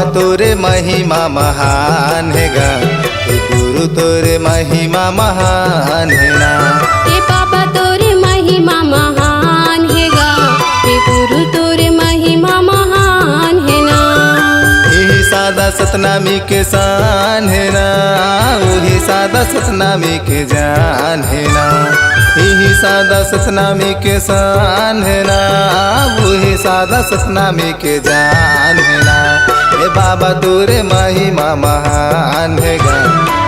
बाबा तोरे महिमा महान है गा, हे गुरु तोरे महिमा महान है ना। हे बाबा तोरे महिमा महान है गा, हे गुरु तोरे महिमा महान है ना। यही सादा सतनामी के शान है ना, वही सादा सतनामी के जान है ना। यही सादा सतनामी के शान है ना, वही सादा सतनामी के जान है ना। हे बाबा तोरे महिमा महान है गा,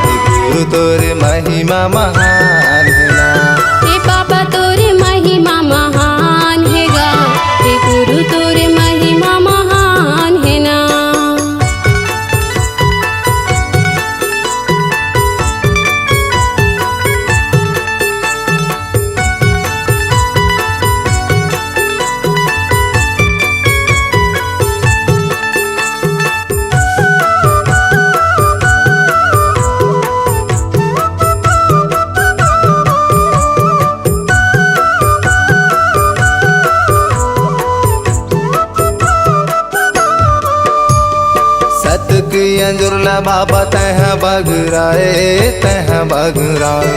हे गुरु तोरे महिमा महान है ना। हे बाबा तोरे महिमा महान है गा, हे गुरु तोरे महिमा महान है ना। अंजुरला बाबा तह बगराए तह बगराए,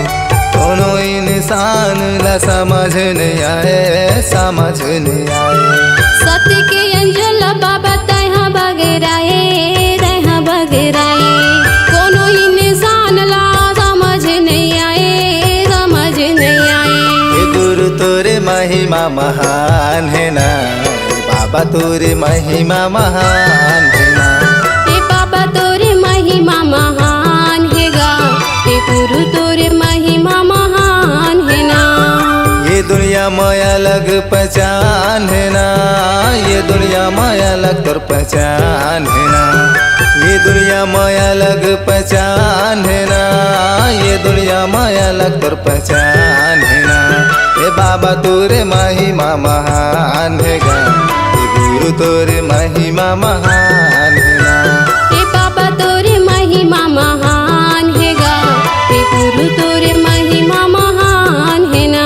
दोनों इंसान ला समझ नहीं आए समझ नहीं आए। सत्य के अंजुल बाबा तह बगराए तह बगराए, कोनो इंसान ला समझ नहीं आए समझ नहीं आए। हे गुरु तोरे महिमा महान है ना, बाबा तोरे महिमा महान है ना। तोरे महिमा महान है गा, हे गुरु तोरे महिमा महान है ना। ये दुनिया माया लग पहचान है ना, ये दुनिया माया लग तोर पहचान है ना। ये दुनिया माया लग पहचान है ना, ये दुनिया माया लग तोर पहचान है ना। हे बाबा तोरे महिमा महान है गा, हे गुरु तोरे महिमा महान है ना। बाबा तोरे महिमा महान है गा, हे गुरु तोरे महिमा महान है ना।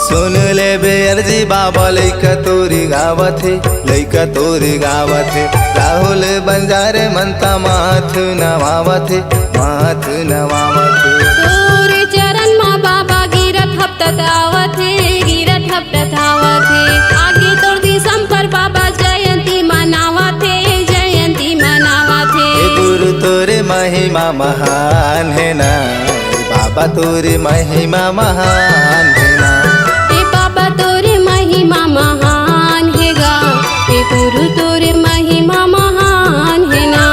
सुन ले बेअर्जी बाबा लइका तोरी गावत है, लइका तोरी गावत है। राहुल बंजारे मनता माथ नवावत है माथ नवावत है। तोरे चरण मा बाबा गिरत हप्ततावत है गिरत हप्ततावत है। आगे तोर दिसम पर बाबा जयंती मनावत है जयंती मनावत है। हे गुरु तोरे महिमा महान है ना, बाबा तोरे महिमा महान है ना। बाबा तोरे महिमा महान है गा, हे गुरु तोरे महिमा महान है ना।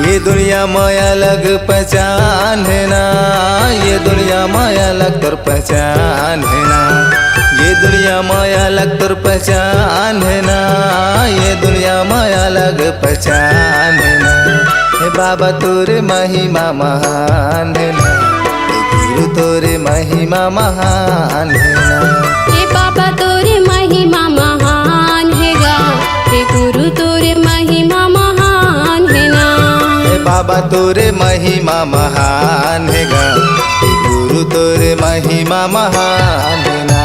ये दुनिया माया लग पहचान है ना, ये दुनिया माया लग तोर पहचान है ना। ये दुनिया माया लग तोर पहचान है ना, ये दुनिया माया लग पहचान है ना। हे बाबा तोरे महिमा महान है ना, हे गुरु तोरे महिमा महान है ना। बाबा तोरे महिमा महान है गा, हे गुरु तोरे महिमा महान है ना। हे बाबा तोरे महिमा महान है गा, हे गुरु तोरे महिमा महान है ना।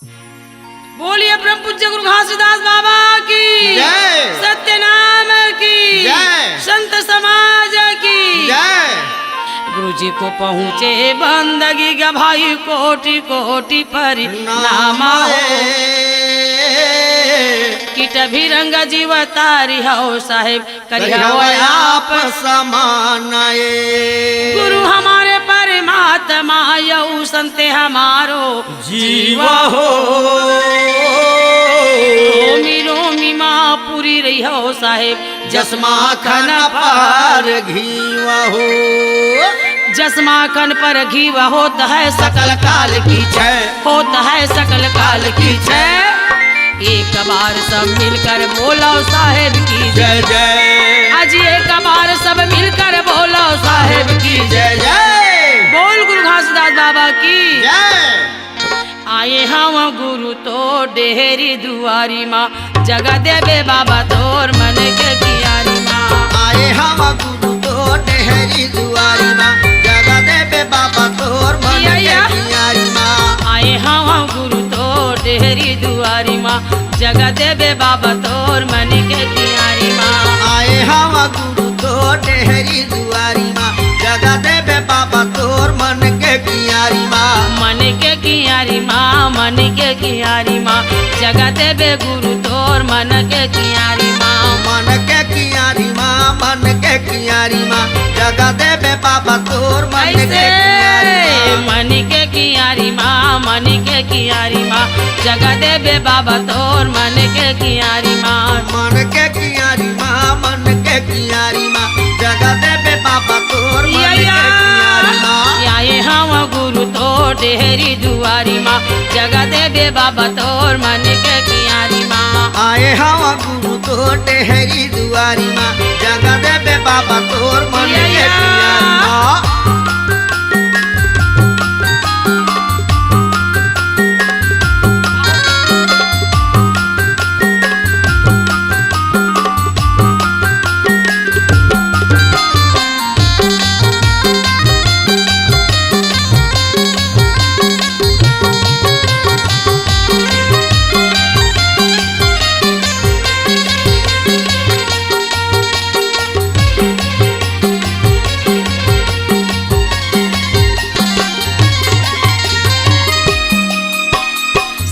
बोलिए परम पूज्य गुरु घासीदास बाबा की जय। सत्यनाम की जय। संत समाज की जय। गुरु जी को पहुँचे बंदगी का भाई कोटि कोटि परिणामा कीट भी रंग जीव तारी हो साहेब करिहो आप समानाए गुरु हमारे परमात्मा यऊ संते हमारो जीवा हो रोमी रोमी माँ पूरी रही हो साहेब जसमा खन पार घीवा हो जसमाखन पर घी होता है सकल काल की जय। होता है सकल काल की जय एक बार सब मिलकर बोलो साहेब की जय जय आज एक बार सब मिलकर बोलो साहेब की जय जय बोल गुरु घासीदास बाबा की जय। आए हम गुरु तो डेहरी दुआरी माँ जगह देवे बाबा तोर मन के कियारी माँ आए हम गुरु तो डेहरी दुआरी माँ जगह देवे बाबा तोर मन के कियारी माँ आए हम गुरु तो डेहरी दुआरी माँ जगह देवे बाबा तोर मन के कियारी माँ आए हम गुरु तो डेहरी दुआरी माँ जगह देवे बाबा तोर मन के कियारी माँ मन के कियारी माँ मन के कियारी माँ जगह देवे गुरु तोर मन के कियारी माँ मन के कियारी माँ मन के कियारी माँ जगह देवे बाबा तोर मन के ऐसे कियारी माँ मन के कियारी माँ मन के कियारी माँ जगह देवे बाबा तोर मन के कियारी माँ मन के कियारी माँ मन के कियारी माँ जगह देवे बाबा तोर मन के कियारी माँ आए हम गुरु तो डेहरी दुआरी माँ जगह देवे बाबा तोर मन के कियारी माँ आए हम गुरु तो डेहरी दुआरी माँ जगह देवे बाबा तोर मन के कियारी माँ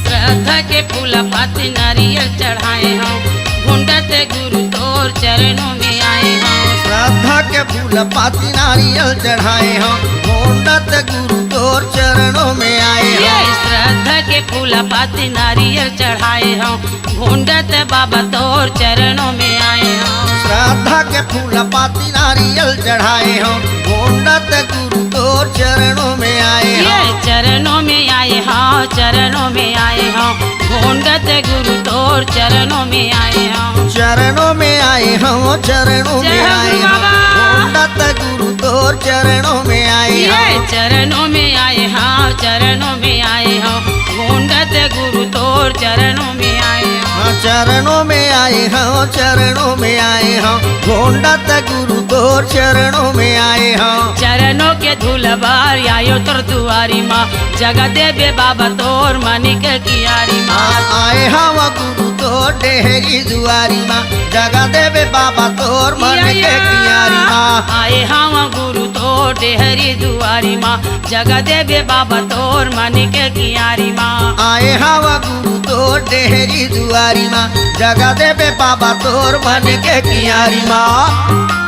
श्रद्धा के फूल पाती नारियल चढ़ाए हम घुंडत गुरु तोर चरणों में आए हम श्रद्धा के फूल पाती नारियल चढ़ाए हम घोंडत गुरु तोर चरणों में आए ये हम श्रद्धा के फूल पाती नारियल चढ़ाए हम घुंडत बाबा तोर चरणों में आए हम श्रद्धा के फूल पाती नारियल चढ़ाए हम घोंडत गुरु तोर चरणों में आए ये हम चरणों में आए हाँ चरणों में आए हम घोंडत गुरु तोर चरणों में आए हम चरणों में आए हम चरणों में जय हो आए गुरु हम बाबा। घोंडत गुरु तोर चरणों में आए ये हम चरणों में आए हाँ चरणों में आए हम घोंडत गुरु तोर चरणों में आए हम हाँ, चरणों में आए हम चरणों में आए हम घोंडत गुरु तोर चरणों में आए हम चरणों के धूल बार आयो तोर दुआरी माँ जगह देवे बाबा तोर मन के कियारी माँ आए हम गुरु तोर डेहरी दुआरी माँ जगह देवे बाबा तोर मन के कियारी माँ आए हम गुरु तो डेहरी दुआरी माँ जगह देवे बाबा तोर मन के कियारी माँ आए हम गुरु तोर डेहरी दुआरी माँ जगह देवे बाबा तोर मन के कियारी माँ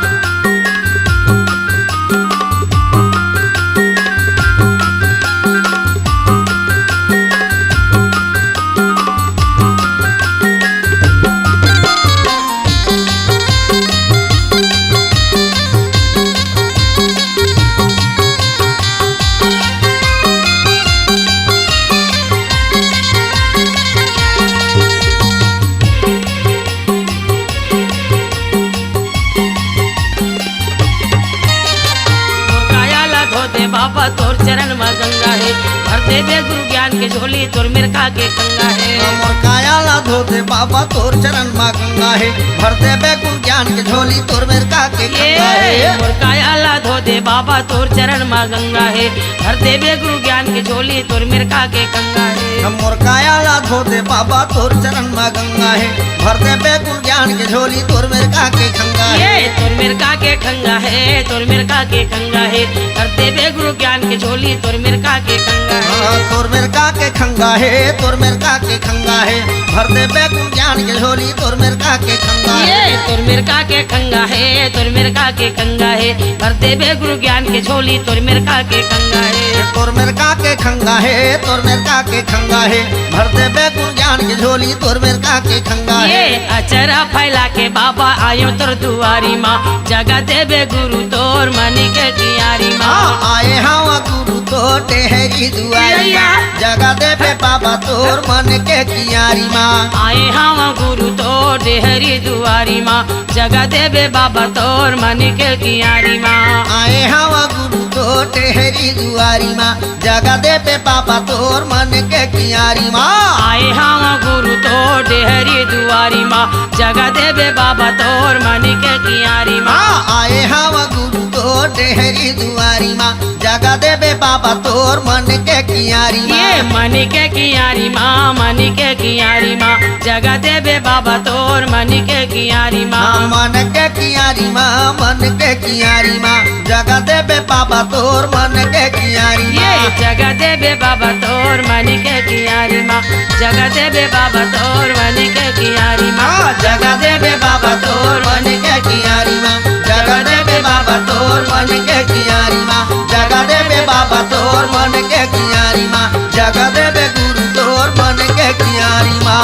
बाबा तोर चरण में गंगा है भर देवे गुरु ज्ञान के झोली तोर मिर्खा के कंगा है मोर काया ला धोते बाबा तोर चरण मा गंगा है भर देवे गुरु ज्ञान के झोली तोर मिर्खा के कंगा ये है मोर काया ला धो दे बाबा तोर चरण माँ गंगा है, भर देवे गुरु ज्ञान के झोली तोर मिर्का के कंगा है। मोर काया ला धो दे बाबा तोर चरण माँ गंगा है, भर दे गुरु ज्ञान के झोली तोर मिर्का के खंगा है। ये तोर मिर्का के खंगा है, तोर मिर्का के खंगा है, भर देवे गुरु ज्ञान के झोली तोर मिर्का के खंगा है। तोर मिर्का के खंगा है, तोर मिर्का के खंगा है, भर दे गुरु ज्ञान के झोली तोर मिर्का के खंगा है। ये तोर मिर्का के खंगा है, तोर मिर्का के खंगा है, भर देवे गुरु ज्ञान के झोली तोर मिर्का के खंगा है। तोर मिर्का के खंगा है, तोर मिर्का के खंगा है, भर दे गुरु ज्ञान के झोली तोर मिर्का के खंगा है। ये अचरा फैला के बाबा आयो तोर दुआरी माँ, जगा देवे गुरु तोर मनी के कियारी माँ। आए हवा गुरु तो टेहरी दुआरी माँ, जगा देवे बाबा तोर मन के कियारी माँ। आए हवा गुरु तोर डेहरी दुआरी माँ, जगा देवे बाबा तोर मनी के कियारी माँ। आए हवा गुरु तो टेहरी दुआरी माँ, जगा देवे बाबा तोर मन के कियारी माँ। आए हवा गुरु तोर डेहरी दुआरी माँ, जगा देवे बाबा तोर मनी के कियारी माँ। आए हवा गुरु तो टेहरी दुआरी माँ, जगा देवे बाबा तोर मन के कियारी माँ। ये मनी के कियारी माँ, मनी के कियारी माँ, जगा देवे बाबा तोर मनी के कियारी माँ। मन के कियारी माँ, मन के कियारी माँ, जगा देवे बाबा तोर मन के कियारी माँ। ये जगा देवे बाबा तोर मनी के कियारी माँ, जगा देवे बाबा तोर मनी के कियारी माँ। जगा देवे बाबा तोर मन के कियारी माँ, जगा देवे बाबा तोर मन के कियारी माँ, जगा देवे बाबा तोर मन के कियारी माँ, जगा देवे गुरु तोर मन के कियारी माँ।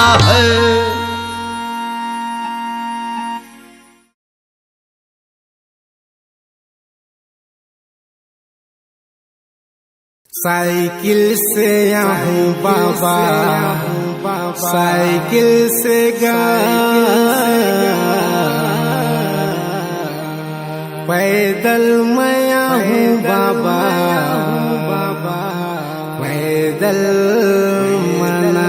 साइकिल से आऊं बाबा, साइकिल से पैदल मैं आऊं बाबा, पैदल मना।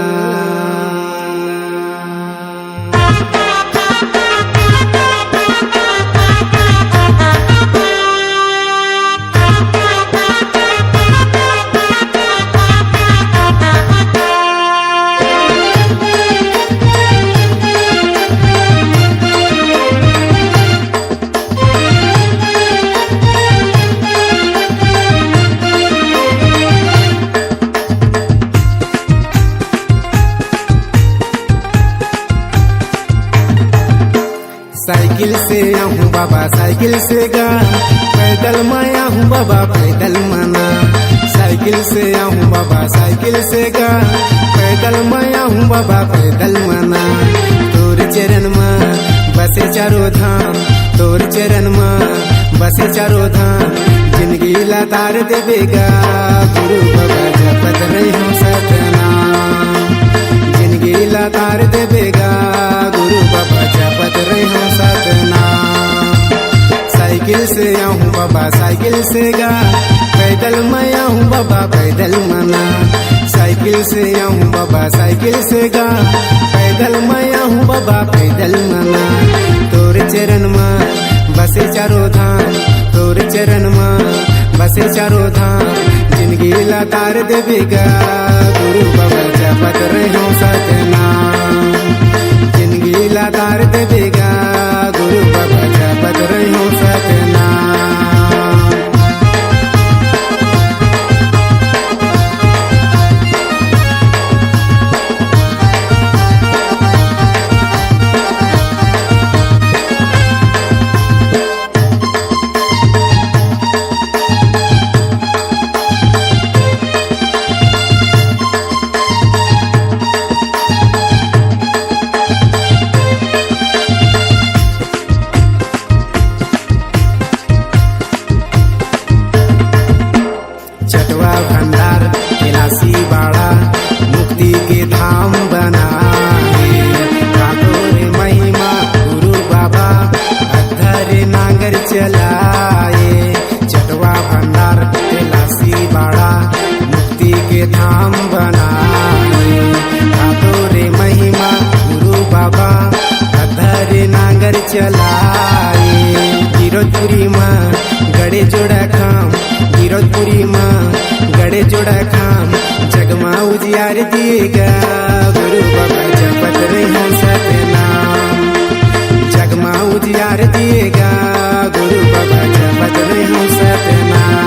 साइकिल से आऊं बाबा, साइकिल से गा, पैदल मैं आऊं बाबा, पैदल मना। साइकिल से आऊं बाबा, साइकिल से गा, पैदल मैं आऊं बाबा, पैदल मना। तोर चरण में बसे चारों धाम, तोर चरण में बसे चारों धाम, जिंदगी लातार देवेगा गुरु बाबा जपत रही हूँ सतनाम। जिंदगी लातार देवेगा गुरु बाबा जपत रही हूँ सतनाम। साइकिल से आऊं बाबा, साइकिल से गा, पैदल मैं आऊं बाबा, पैदल मना। साइकिल से आऊं बाबा, साइकिल से गा, पैदल मैं आऊं बाबा, पैदल मना। तोर चरण में बसे चारों धाम, तोर चरण में बसे चारों धाम, जिंदगी लातार देवेगा गुरु बाबा जपत रही हूँ सतनाम। जिंदगी लातार देवेगा गुरु बाबा जपत रही हूँ सतनाम। चटवा भंडार कैलाशी बाड़ा मुक्ति के धाम बनाए। ठाकुर महिमा गुरु बाबा अधर नांगर चलाए। चटवा भंडार कैलाशी बाड़ा मुक्ति के धाम बनाए। ठाकुर महिमा गुरु बाबा अधर नांगर चलाए। गिरधपुरी माँ गड़े जोड़ा खाम, गिरधपुरी माँ गड़े जोड़ा खाम, जगमा उजियार दिएगा गुरु बाबा जपत रहे सतनाम, जगमा उजियार दिएगा गुरु बाबा जपत रहे सतनाम।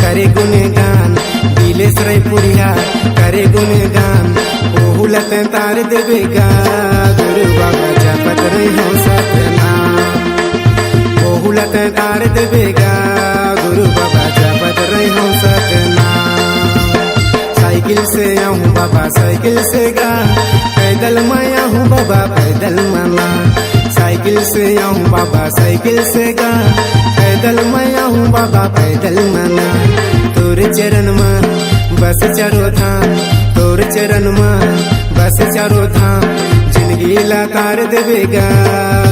करे गुणगान दिलेश रैपुरिया करे गुणगान ओहुलत तार देवेगा गुरु बाबा जपत रहे सतनाम, ओहुलत तार देवेगा गुरु बाबा जपत रहे सतनाम। साइकिल से आऊँ बाबा साइकिल से गा, पैदल मैं आऊँ बाबा पैदल मना, साइकिल से आऊँ बाबा साइकिल से गा, पैदल मैं आऊँ बाबा पैदल मना। तोर चरण में बस चारो धाम, तोर चरण में बस चारो धाम, जिंदगी लाकार देवेगा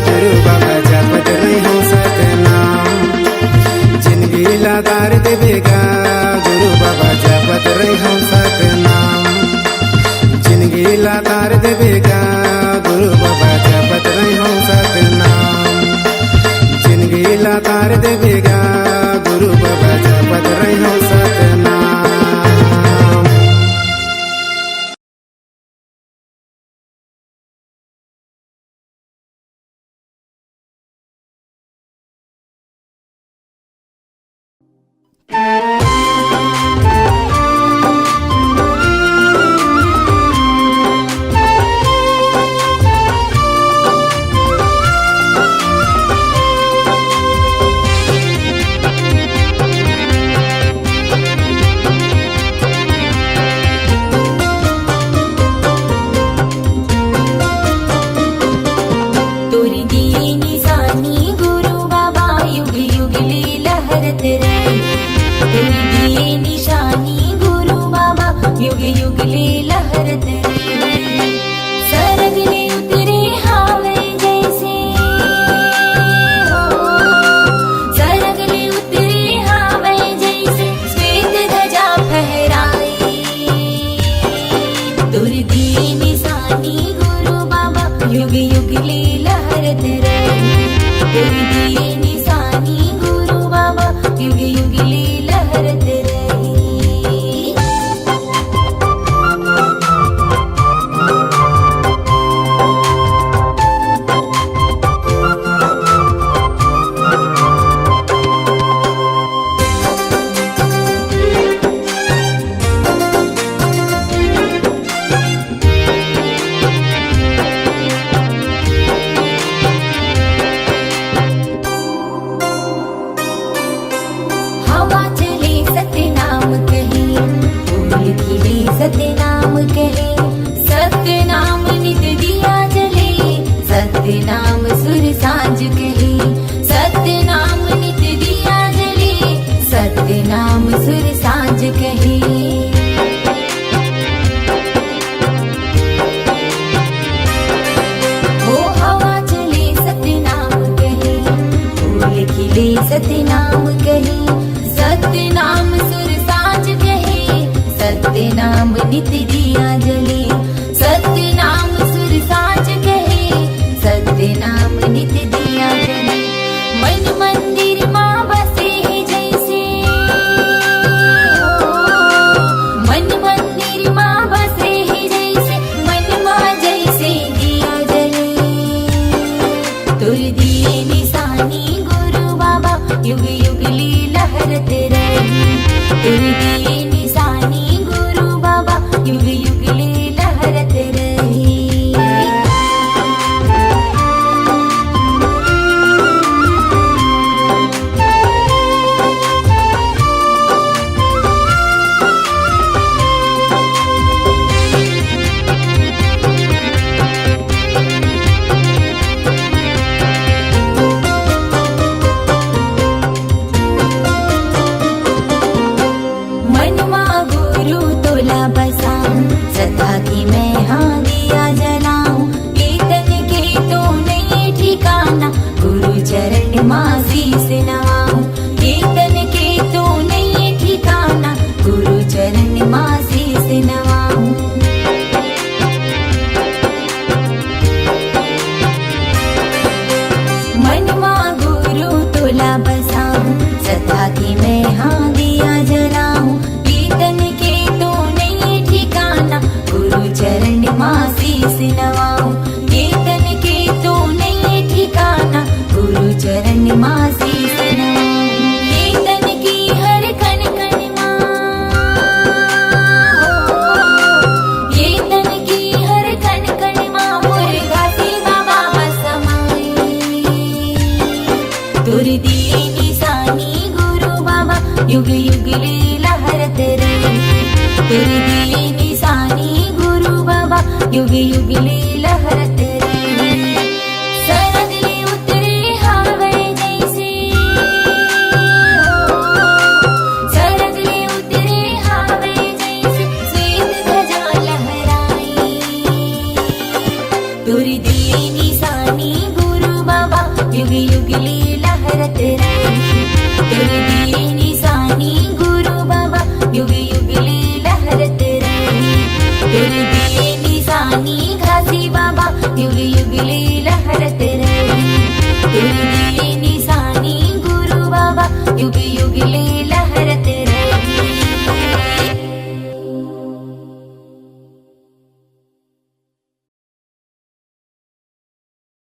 गुरु बाबा जपत रहे सतनाम, जिंदगी लाकार देवेगा गुरु बाबा जपत रहे सतनाम, जिंदगी लाकार देवेगा गुरु बाबा जपत रहे सतनाम, जिंदगी लाकार देवेगा गुरु बाबा जपत रहे सतनाम। सतनाम कहे, सतनाम नित दिया जले, सतनाम सुर सांझ कहे, सतनाम नित दिया जले, सतनाम सुर सांझ कहे। हो हवा चले सतनाम कहे, फूल खिले सतनाम कहे, सतनाम सुर सांझ कहे, सतनाम नित दिया जले, सतनाम सुर सांझ कहे, सतनाम नित दिया जले। मन मंदिर माँ बसे है जैसे, मन मंदिर माँ बसे है जैसे, मन माँ जैसे दिया जले। तुर दिए निशानी गुरु बाबा युगली लहरत रही तुर दिए निशानी गुरु बाबा युग युगली लहरत रही मनमा गुरु तोला बसाऊं सदा की मैं हाँ दिया जलाऊं कीर्तन के तो नहीं ठिकाना गुरु चरण मासी से नवाऊं कीर्तन के तो नहीं ठिकाना गुरु चरण मासी से नवाऊं मनमा गुरु तोला बसाऊं सदा की मैं हाँ दिया जलाऊं कीर्तन के तो नहीं ठिकाना गुरु चरण मासी से नवाऊं कीर्तन के तो नहीं ठिकाना गुरु चरण मासी से नवाऊं कीर्तन की हर कण कण माँ कीर्तन की हर कण कण माँ मुर्गा से बाबा समाए तुर दिए निशानी गुरु बाबा युग युगली लहरत रही तुर दिए निशानी गुरु बाबा युग युगली लहरत रही सरद ले उतरे हावड़ जैसे सरद ले उतरे हावड़ जैसे श्वेत ध्वजा लहराई तुर दिए निशानी गुरु बाबा युग युगली लहरत रही तुर दिए निशानी गुरु बाबा युग युगली लहरत रही तुर दिए निशानी घासी बाबा युग युगली